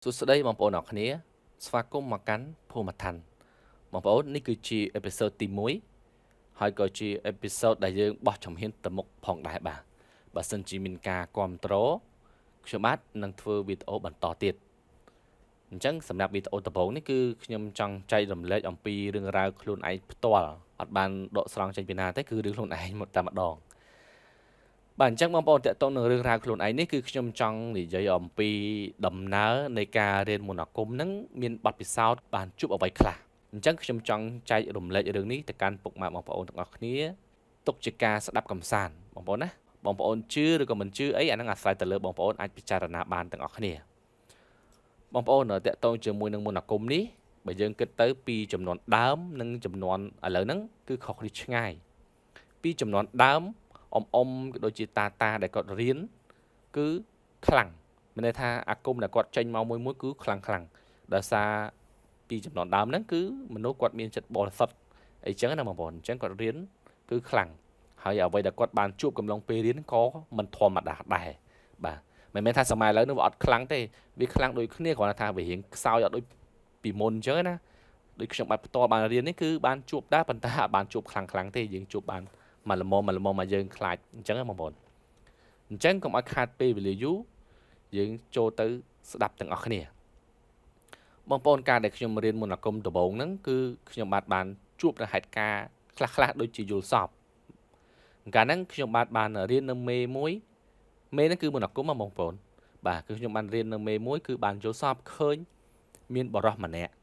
សួស្តីបងប្អូនអរគ្នាស្វាគមន៍មកកាន់ភូមិឋានបងប្អូននេះគឺជាអេពីសូតទី1ហើយក៏ជាអេពីសូតដែលយើងបោះជំហានទៅមុខផងដែរបាទបើសិនជាមានការគ្រប់គ្រងខ្ញុំបាទនឹងធ្វើវីដេអូបន្តទៀតអញ្ចឹងសម្រាប់វីដេអូដំបូងនេះគឺខ្ញុំចង់ចែករំលែកអំពីរឿងរ៉ាវខ្លួនឯងផ្ទាល់អត់បានដកស្រង់ចេញពីណាទេគឺរឿងខ្លួនឯងមកតែម្ដងបាទអញ្ចឹងបងប្អូនតើតើនឹងរឿងរ៉ាវខ្លួនឯងនេះគឺខ្ញុំចង់និយាយអំពីដំណើរនៃការរៀនមន្តអាគមហ្នឹងមានបទពិសោធន៍បានជួបអ្វីខ្លះអញ្ចឹងខ្ញុំចង់ចែករំលែករឿងនេះទៅកាន់ពុកម៉ែបងប្អូនទាំងអស់គ្នាទុកជាការស្ដាប់កំសាន្តបងប្អូនណាបងប្អូនជឿឬក៏មិនជឿអីអាហ្នឹងអាស្រ័យទៅលើបងប្អូនអាចពិចារណាបានទាំងអស់គ្នាបងប្អូនតើតើជាមួយនឹងមន្តអាគមនេះបើយើងគិតទៅពីចំនួនដើមនិងចំនួនឥឡូវហ្នឹងគឺខុសគ្នាឆ្ងាយពីចំនួនដើមអ៊ំក៏ដូចជាតាដែលគាត់រៀនគឺខ្លាំងមានន័យថាអាគមដែលគាត់ចេញមកមួយគឺខ្លាំងដោយសារពីចំនួនដើមហ្នឹងគឺមនុស្សគាត់មានចិត្តបរិសុទ្ធអីចឹងណាបងប្អូនអញ្ចឹងគាត់រៀនគឺខ្លាំងហើយអ្វីដែលគាត់បានជួបកំឡុងពេលរៀនក៏មិនធម្មតាដែរបាទមិនមែនថាសម័យឥឡូវនេះវាអត់ខ្លាំងទេវាខ្លាំងដូចគ្នាគ្រាន់តែថាវារៀងខ្សោយអត់ដូចពីមុនអញ្ចឹងណាដូចខ្ញុំបាទផ្ទាល់បានរៀននេះគឺបានជួបដែរប៉ុន្តែអត់បានជួបខ្លាំងទេយើងជួបបានមកល្មមមកយើងខ្លាចអញ្ចឹងបងប្អូនអញ្ចឹងកុំឲ្យខាតពេលវេលាយូរយើងចូលទៅស្ដាប់ទាំងអស់គ្នាបងប្អូនការដែលខ្ញុំរៀនមន្តអាគមដំបូងហ្នឹងគឺខ្ញុំបានជួបនៅហេតុការណ៍ខ្លះដូចជាយល់សពកាលហ្នឹងខ្ញុំបានរៀននៅមេមួយមេហ្នឹងគឺមន្តអាគមបងប្អូនបាទគឺខ្ញុំបានរៀននៅមេមួយគឺបានយល់សពឃើញមានបរិសម្នាក់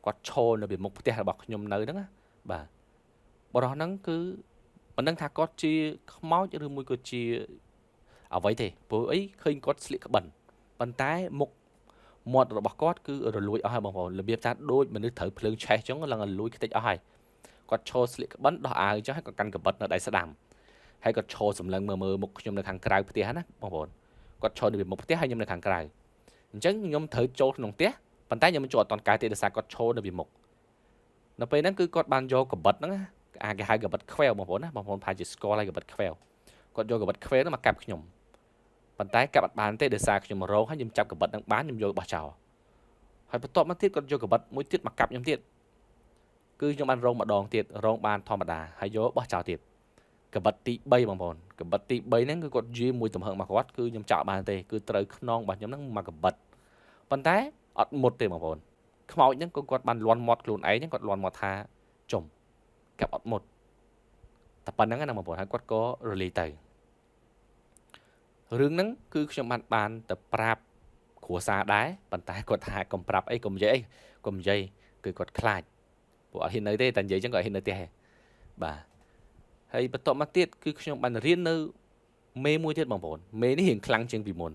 គាត់ឈរនៅពីមុខផ្ទះរបស់ខ្ញុំនៅហ្នឹងណាបាទបរិសហ្នឹងគឺមិនដឹងថាគាត់ជាខ្មោចឬមួយក៏ជាអ្វីទេព្រោះអីឃើញគាត់ស្លៀកក្បិនប៉ុន្តែមុខមាត់របស់គាត់គឺរលួយអស់ហើយបងប្អូនរបៀបថាដូចមនុស្សត្រូវភ្លើងឆេះអញ្ចឹងឡើងរលួយខ្ទេចអស់ហើយគាត់ឈរស្លៀកក្បិនដោះអាវអញ្ចឹងហើយគាត់កាន់កាបិតនៅដៃស្ដាំហើយគាត់ឈរសម្លឹងមើលមុខខ្ញុំនៅខាងក្រៅផ្ទះណាបងប្អូនគាត់ឈរនៅពីមុខផ្ទះហើយខ្ញុំនៅខាងក្រៅអញ្ចឹងខ្ញុំត្រូវចូលក្នុងផ្ទះប៉ុន្តែខ្ញុំមិនចូលអត់តន់កាយទេដោយសារគាត់ឈរនៅពីមុខនៅពេលហ្នឹងគឺគាត់បានយកកាបិតហ្នឹងគេហៅកាបិតខ្វែវបងប្អូនណាបងប្អូនប្រហែលជាស្គាល់ហើយកាបិតខ្វែវគាត់យកកាបិតខ្វែវហ្នឹងមកកាប់ខ្ញុំប៉ុន្តែកាប់អត់បានទេដោយសារខ្ញុំរងហើយខ្ញុំចាប់កាបិតហ្នឹងបានខ្ញុំយកបោះចោលហើយបន្ទាប់មកទៀតគាត់យកកាបិតមួយទៀតមកកាប់ខ្ញុំទៀតគឺខ្ញុំបានរងម្ដងទៀតរងបានធម្មតាហើយយកបោះចោលទៀតកាបិតទី3បងប្អូនកាបិតទី3ហ្នឹងគឺគាត់យាមួយទំហឹងមកគាត់គឺខ្ញុំចោលបានទេគឺត្រូវខ្នងរបស់ខ្ញុំហ្នឹងមកកាបិតប៉ុន្តែអត់មុតទេបងប្អូនខ្មោចហ្នឹងគាត់បានលន់មាត់ខ្លួនឯងហ្នឹងគាត់លន់មាត់ថាចុំកាប់អត់មុតតែប៉ុណ្្នឹងណាបងប្អូនហើយគាត់ក៏រលាយទៅរឿងហ្នឹងគឺខ្ញុំបានទៅប្រាប់គ្រួសារដែរប៉ុន្តែគាត់ថាកុំប្រាប់អីកុំនិយាយគឺគាត់ខ្លាចព្រោះអត់ហ៊ាននៅទេតែនិយាយចឹងក៏អត់ហ៊ាននៅទេបាទហើយបន្ទាប់មកទៀតគឺខ្ញុំបានរៀននៅមេមួយទៀតបងប្អូនមេនេះរៀងខ្លាំងជាងពីមុន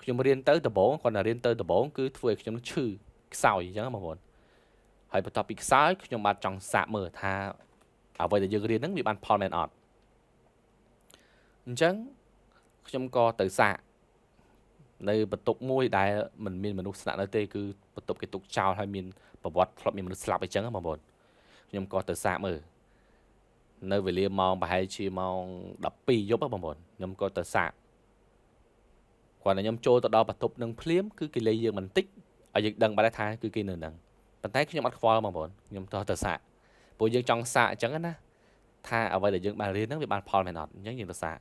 ខ្ញុំរៀនទៅដំបូងគាត់តែរៀនទៅដំបូងគឺធ្វើឲ្យខ្ញុំឈឺខ្សោយអញ្ចឹងបងប្អូនហើយបន្ទាប់ពីខ្សោយខ្ញុំបានចង់សាកមើលថាអ្វីដែលយើងរៀនហ្នឹងវាបានផលមែនអត់អញ្ចឹងខ្ញុំក៏ទៅសាកនៅបន្ទប់មួយដែលមិនមានមនុស្សស្នាក់នៅទេគឺបន្ទប់គេទុកចោលហើយមានប្រវត្តិធ្លាប់មានមនុស្សស្លាប់អីចឹងបងប្អូនខ្ញុំក៏ទៅសាកមើលនៅវេលាម៉ោងប្រហែលជាម៉ោង12យប់បងប្អូនខ្ញុំក៏ទៅសាកគាត់តែខ្ញុំចូលទៅដល់បន្ទប់នឹងភ្លាមគឺគេលេងយើងបន្តិចឲ្យយើងដឹងបាត់ថាគឺគេនៅនឹងប៉ុន្តែខ្ញុំអត់ខ្វល់បងប្អូនខ្ញុំទៅសាកព្រោះយើងចង់សាកអញ្ចឹងណាថាអ្វីដែលយើងបានរៀនហ្នឹងវាបានផលមែនអត់អញ្ចឹងយើងទៅសាក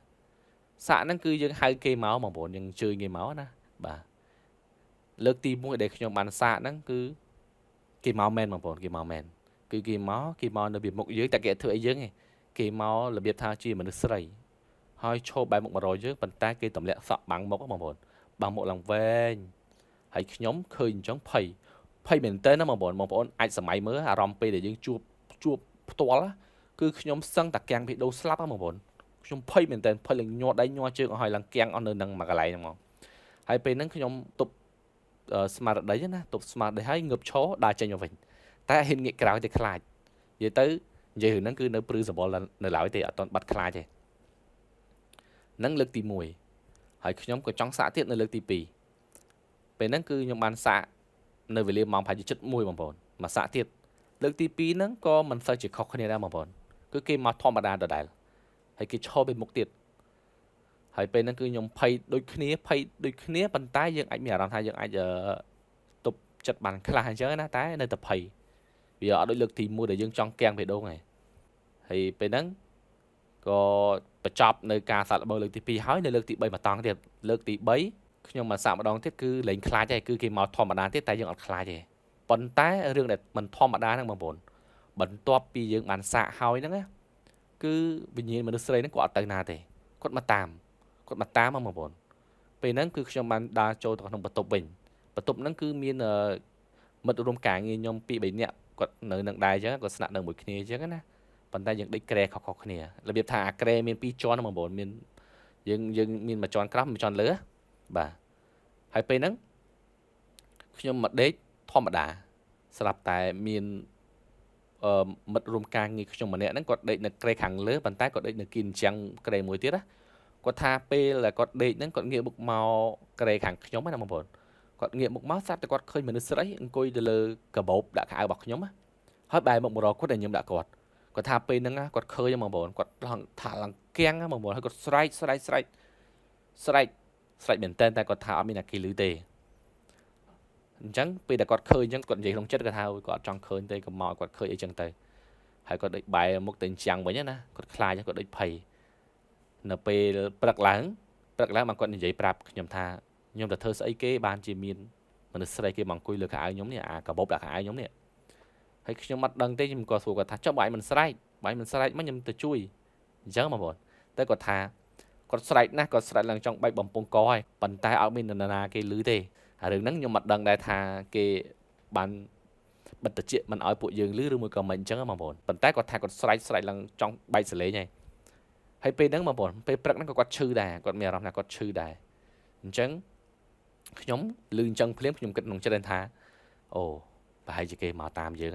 ហ្នឹងគឺយើងហៅគេមកបងប្អូនយើងជើញគេមកណាបាទលើកទី1ដែលខ្ញុំបានសាកហ្នឹងគឺគេមកមែនបងប្អូនគេមកមែនគឺគេមកនៅពីមុខយើងតែគេធ្វើអីយើងឯងគេមករបៀបថាជាមនុស្សស្រីហើយឈប់បែរមុខមករកយើងប៉ុន្តែគេទម្លាក់សក់បាំងមុខបងប្អូនបាំងមុខឡើងវែងហើយខ្ញុំឃើញអញ្ចឹងភ័យមែនតើណាបងប្អូនអាចសម័យមើលអារម្មណ៍ពេលដែលយើងជួបផ្ទាល់គឺខ្ញុំសឹងតែកាំងវីដេអូស្លាប់បងប្អូនខ្ញុំភ័យមែនតើភ័យឡើងញ័រដៃញ័រជើងអស់ហើយឡើងកាំងអស់នៅនឹងមួយកន្លែងហ្នឹងមកហើយពេលហ្នឹងខ្ញុំទប់ស្មារតីណាទប់ស្មារតីហើយងើបឈរដើរចេញមកវិញតែហ៊ានងាកក្រោយទៅខ្លាចនិយាយទៅនិយាយរឿងហ្នឹងគឺនៅព្រឺសវល់នៅឡើយទេអត់ទាន់បាត់ខ្លាចទេហ្នឹងលើកទី1ហើយខ្ញុំក៏ចង់សាកទៀតនៅលើកទី2ពេលហ្នឹងគឺខ្ញុំបានសាកនៅវេលាម៉ោងប្រហែលជា7:01បងប្អូនមកសាកទៀតលើកទី2ហ្នឹងក៏មិនសូវជាខុសគ្នាដែរបងប្អូនគឺគេមកធម្មតាដដែលហើយគេឈរពីមុខទៀត ហើយពេលហ្នឹងគឺខ្ញុំភ័យដូចគ្នាប៉ុន្តែយើងអាចមានអារម្មណ៍ថាយើងអាចទប់ចិត្តបានខ្លះអញ្ចឹងណាតែនៅតែភ័យវាអត់ដូចលើកទី1ដែលយើងចង់កៀងបេះដូងឯងហើយពេលហ្នឹងក៏បញ្ចប់នៅការសាកល្បងលើកទី2ហើយនៅលើកទី3មកតង់ទៀតលើកទី3ខ្ញុំមកសាកម្ដងទៀតគឺលែងខ្លាចហើយគឺគេមកធម្មតាទៀតតែយើងអត់ខ្លាចទេប៉ុន្តែរឿងដែលមិនធម្មតាហ្នឹងបងប្អូនបន្ទាប់ពីយើងបានសាកហើយហ្នឹងណាគឺវិញ្ញាណមនុស្សស្រីហ្នឹងគាត់អត់ទៅណាទេគាត់មកតាមបងប្អូនពេលហ្នឹងគឺខ្ញុំបានដើរចូលទៅក្នុងបន្ទប់វិញបន្ទប់ហ្នឹងគឺមានមិត្តរួមការងារខ្ញុំ2 3នាក់គាត់នៅនឹងដែរអញ្ចឹងគាត់ស្នាក់នៅមួយគ្នាអញ្ចឹងណាប៉ុន្តែយើងដេកក្រែខុសៗគ្នារបៀបថាអាក្រែមាន2ជាន់បងប្អូនមានយើងមានមួយជាន់ក្រោមមួយជាន់លើបាទហើយពេលហ្នឹងខ្ញុំមកដេកធម្មតាស្រាប់តែមានមិត្តរួមការងារខ្ញុំម្នាក់ហ្នឹងគាត់ដេកនៅក្រែខាងលើប៉ុន្តែគាត់ដេកនៅគីនចាំងក្រែមួយទៀតណាគាត់ថាពេលដែលគាត់ដេកហ្នឹងគាត់ងាកមុខមកក្រែខាងខ្ញុំណាបងប្អូនគាត់ងាកមុខមកស្រាប់តែគាត់ឃើញមនុស្សស្រីអង្គុយទៅលើកាបូបដាក់ខោអាវរបស់ខ្ញុំណាហើយបែរមុខមករកគាត់ដែលខ្ញុំដាក់គាត់ថាពេលហ្នឹងគាត់ឃើញបងប្អូនគាត់ឡើងកៀងបងប្អូនហើយគាត់ស្រែកមែនតើតែគាត់ថាអត់មានអាគីលឺទេអញ្ចឹងពេលដែលគាត់ឃើញអញ្ចឹងគាត់និយាយក្នុងចិត្តគាត់ថាគាត់អត់ចង់ឃើញទេកុំមកគាត់ឃើញអីចឹងទៅហើយគាត់ដូចបែរមុខទៅចាំងវិញណាគាត់ខ្លាចគាត់ដូចភ័យនៅពេលព្រឹកឡើងបានគាត់និយាយប្រាប់ខ្ញុំថាខ្ញុំទៅធ្វើស្អីគេបានជាមានមនុស្សស្រីគេមកអង្គុយលើខោអាវខ្ញុំនេះអាកាបូបដាក់ខោអាវខ្ញុំនេះហើយខ្ញុំអត់ដឹងទេខ្ញុំក៏សួរគាត់ថាចុះបាយមិនស្រែកមកខ្ញុំទៅជួយអញ្ចឹងបងប្អូនតែគាត់ថាគាត់ស្រែកណាស់គាត់ស្រែកឡើងចង់បែកបំពង់កហើយប៉ុន្តែអត់មាននរណាគេឮទេហើយរឿងហ្នឹងខ្ញុំអត់ដឹងដែរថាគេបានបិទតិចមិនឲ្យពួកយើងឮឬមួយក៏មិនអញ្ចឹងបងប្អូនប៉ុន្តែគាត់ថាគាត់ស្រែកឡើងចង់បែកសលេងហើយពេលហ្នឹងបងប្អូនពេលព្រឹកហ្នឹងក៏គាត់ឈឺដែរគាត់មានអារម្មណ៍ថាគាត់ឈឺដែរអញ្ចឹងខ្ញុំឮអញ្ចឹងភ្លាមខ្ញុំគិតក្នុងចិត្តថាអូប្រហែលជាគេមកតាមយើង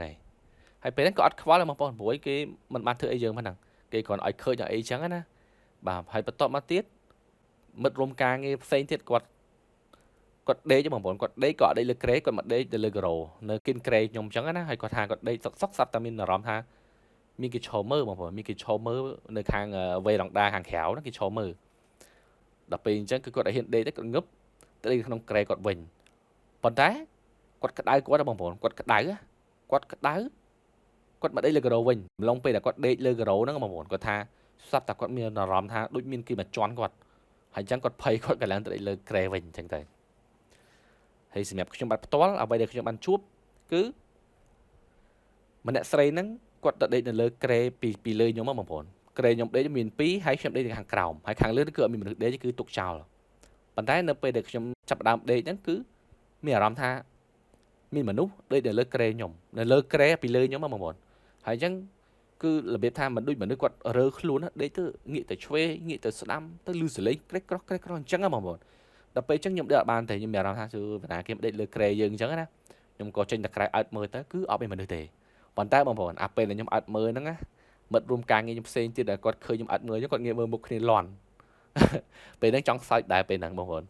ហើយពេលហ្នឹងក៏អត់ខ្វល់បងប្អូនព្រោះគេមិនបានធ្វើអីយើងហ្នឹងគេគ្រាន់ឲ្យឃើញឲ្យអីចឹងណាបាទហើយបន្ទាប់មកទៀតមិត្តរួមការងារផ្សេងទៀតគាត់ដេកបងប្អូនគាត់ដេកក៏អត់ដេកលើក្រែគាត់មកដេកទៅលើការ៉ូនៅគិនក្រែខ្ញុំចឹងណាហើយគាត់ថាគាត់ដេកសុកស្រាប់តែមានអារម្មណ៍ថាមានគេឈរមើលបងប្អូនមានគេឈរមើលនៅខាងវេរ៉ង់ដាខាងក្រៅហ្នឹងគេឈរមើលដល់ពេលអញ្ចឹងគឺគាត់ឲ្យហ៊ានដេកទៅគាត់ងឹបទៅក្នុងក្រែគាត់វិញប៉ុន្តែគាត់ក្តៅគាត់បងប្អូនគាត់ក្តៅគាត់មកដេកលើការ៉ូវិញម្លងពេលដែលគាត់ដេកលើការ៉ូហ្នឹងបងប្អូនគាត់ថាស្រាប់តែគាត់មានអារម្មណ៍ថាដូចមានគេមកជន់គាត់ហើយអញ្ចឹងគាត់ភ័យគាត់ក៏ឡើងទៅដេកលើក្រែវិញអញ្ចឹងទៅហើយសម្រាប់ខ្ញុំបាត់ផ្ទាល់អ្វីដែលខ្ញុំបានជួបគឺម្នាក់ស្រីហ្នឹងគាត់ទៅដេកនៅលើក្រែពីលើខ្ញុំបងប្អូនក្រែខ្ញុំដេកមាន2ហើយខ្ញុំដេកនៅខាងក្រោមហើយខាងលើគឺអត់មានមនុស្សដេកគឺទុកចោលប៉ុន្តែនៅពេលដែលខ្ញុំចាប់ដើមដេកហ្នឹងគឺមានអារម្មណ៍ថាមានមនុស្សដេកនៅលើក្រែខ្ញុំនៅលើក្រែពីលើខ្ញុំបងប្អូនហើយអញ្ចឹងគឺរបៀបថាមិនដូចមនុស្សគាត់រើខ្លួនដេកទៅងាកទៅឆ្វេងងាកទៅស្ដាំទៅលឺសលេងក្រេកក្រោះអញ្ចឹងបងប្អូនដល់ពេលអញ្ចឹងខ្ញុំដេកអត់បានទេខ្ញុំមានអារម្មណ៍ថាគឺបណ្ដាគេដេកលើក្រែយើងអញ្ចឹងណាខ្ញុំក៏ចេញតែក្រៅអើតមើលទៅគឺអត់មានមនុស្សទេប៉ុន្តែបងប្អូនអាពេលដែលខ្ញុំអើតមើលហ្នឹងណាមិត្តរួមការងារខ្ញុំផ្សេងទៀតដែលគាត់ឃើញខ្ញុំអើតមើលអញ្ចឹងគាត់ងាកមើលមុខគ្នាលន់ពេលហ្នឹងចង់សើចដែរពេលហ្នឹងបងប្អូន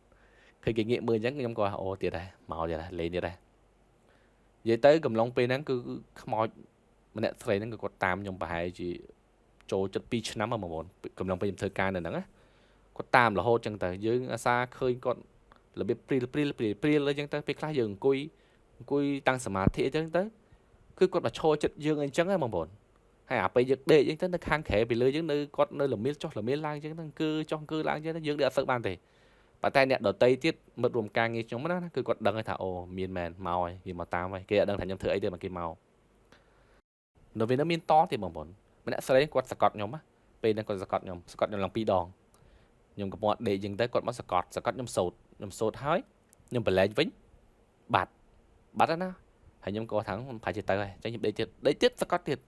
ឃើញគេងាកមើលអញ្ចឹងខ្ញុំក៏អូទៀតដែរមកទៀតដែរលេងទៀតដែរនិយាយទៅកំឡុងពេលហ្នឹងគឺខ្មោចម្នាក់ស្រីហ្នឹងគឺគាត់តាមខ្ញុំប្រហែលជាចូលចិត្ត2ឆ្នាំបងប្អូនកំឡុងពេលខ្ញុំធ្វើការនៅហ្នឹងណាគាត់តាមរហូតអញ្ចឹងទៅយើងអាសាឃើញគាត់របៀបព្រីលអញ្ចឹងទៅពេលខ្លះយើងអង្គុយតាំងសមាធិអញ្ចឹងទៅគឺគាត់មកឈរចិត្តយើងអញ្ចឹងហ៎បងប្អូនហើយអាពេលយើងដេកអញ្ចឹងទៅខាងក្រែពីលើយើងនៅគាត់នៅល្មៀលចុះល្មៀលឡើងអញ្ចឹងទៅគឺចុះគឺឡើងអញ្ចឹងទៅយើងដេកអត់សូវបានទេប៉ុន្តែអ្នកដតីទៀតមិត្តរួមការងារខ្ញុំណាគឺគាត់ដឹងថាអូមានមែនមកហើយគេមកតាមហើយគេអត់ដឹងថាខ្ញុំធ្វើអីទេមកគេមកនៅវានៅមានតទៀតបងប្អូនម្នាក់ស្រីគាត់សកត់ខ្ញុំណាពេលហ្នឹងគាត់សកត់ខ្ញុំឡើង2ដងខ្ញុំកំពុងដេកអញ្ចឹងទៅគាត់មកសកត់ខ្ញុំសូត្រហើយខ្ញុំប្រឡែងវិញបាត់ណាហើយខ្ញុំក៏ថាប្រហែលជាទៅហើយអញ្ចឹងខ្ញុំដេកទៀតសកត់ទៀត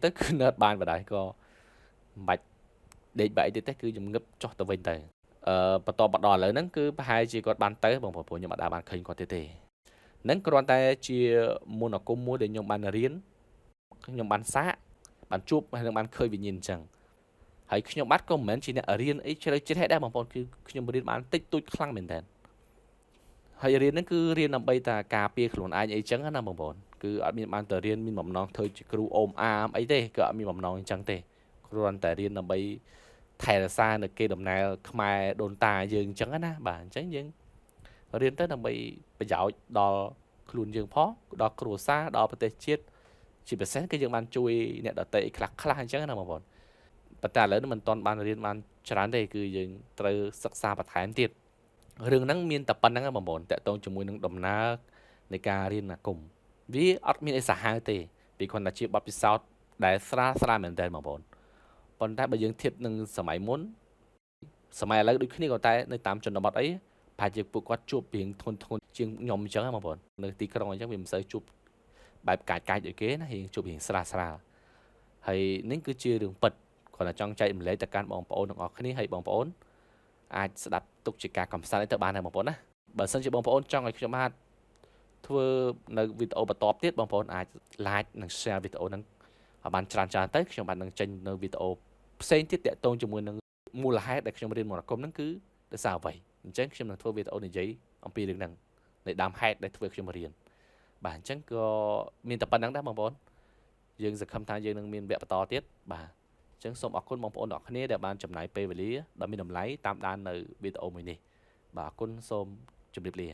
ទៅគឺនៅអត់បានបណ្ដោយក៏មិនបាច់ដេកបែកទៀតទេគឺខ្ញុំងឹបចុះទៅវិញទៅបន្តឥឡូវហ្នឹងគឺប្រហែលជាគាត់បានទៅបងប្អូនខ្ញុំអត់បានឃើញគាត់ទេហ្នឹងគ្រាន់តែជាមន្តអាគមមួយដែលខ្ញុំបានរៀនខ្ញុំបានសាកបានជួបហើយនឹងបានឃើញវិញ្ញាណអញ្ចឹងហើយខ្ញុំបាត់ក៏មិនមែនជាអ្នករៀនអីជ្រៅជ្រះដែរបងប្អូនគឺខ្ញុំរៀនបានតិចតួចខ្លាំងមែនតើហើយរៀនហ្នឹងគឺរៀនដើម្បីតែការពារខ្លួនឯងអីចឹងណាបងប្អូនគឺអត់មានបានទៅរៀនមានបំណងធ្វើជាគ្រូអូមអាមអីទេក៏អត់មានបំណងអញ្ចឹងទេគ្រាន់តែរៀនដើម្បី ថែរក្សានៅគេដំណើរខ្មែរដូនតាយើងអញ្ចឹងណាបាទអញ្ចឹងយើងរៀនទៅដើម្បីប្រយោជន៍ដល់ខ្លួនយើងផងដល់គ្រួសារដល់ប្រទេសជាតិជាពិសេសគឺយើងបានជួយអ្នកដទៃខ្លះអញ្ចឹងណាបងប្អូនប៉ុន្តែឥឡូវនេះមិនទាន់បានរៀនបានច្រើនទេគឺយើងត្រូវសិក្សាបន្ថែមទៀតរឿងហ្នឹងមានតែប៉ុណ្្នឹងបងប្អូនតាក់ទងជាមួយនឹងដំណើរនៃការរៀនអាគមវាអត់មានអីសាហាវទេពីគ្រាន់តែជាបទពិសោធន៍ដែលស្រាលមែនតើបងប្អូនប៉ុន្តែបើយើងធៀបនឹងសម័យមុនសម័យឥឡូវដូចគ្នាក៏តែនៅតាមជនបទអីប្រហែលជាពួកគាត់ជួបរៀងធ្ងន់ជាងខ្ញុំអញ្ចឹងបងប្អូននៅទីក្រុងអញ្ចឹងវាមិនសូវជួបបែបកាចដូចគេណារៀងជួបរៀងស្រាលហើយនេះគឺជារឿងពិតគ្រាន់តែចង់ចែកម្លែកទៅកាន់បងប្អូនទាំងអស់គ្នាហើយបងប្អូនអាចស្ដាប់ទុកជាការកំសាន្តទៅបានដែរបងប្អូនណាបើសិនជាបងប្អូនចង់ឲ្យខ្ញុំអាចធ្វើនៅវីដេអូបន្តទៀតបងប្អូនអាច like និង share វីដេអូហ្នឹងឲ្យបានច្រើនទៅខ្ញុំបាននឹងចេញនៅវីដេអូផ្សេងទៀតតាក់ទងជាមួយនឹងមូលហេតុដែលខ្ញុំរៀនមន្តអាគមហ្នឹងគឺដោយសារអ្វីអញ្ចឹងខ្ញុំនឹងធ្វើវីដេអូនិយាយអំពីរឿងហ្នឹងនៃដើមហេតុដែលធ្វើខ្ញុំរៀនបាទអញ្ចឹងក៏មានតែប៉ុណ្្នឹងដែរបងប្អូនយើងសង្ឃឹមថាយើងនឹងមានវគ្គបន្តទៀតបាទអញ្ចឹងសូមអរគុណបងប្អូនទាំងអស់គ្នាដែលបានចំណាយពេលវេលាដ៏មានតម្លៃតាមដាននៅវីដេអូមួយនេះបាទអរគុណសូមជម្រាបលា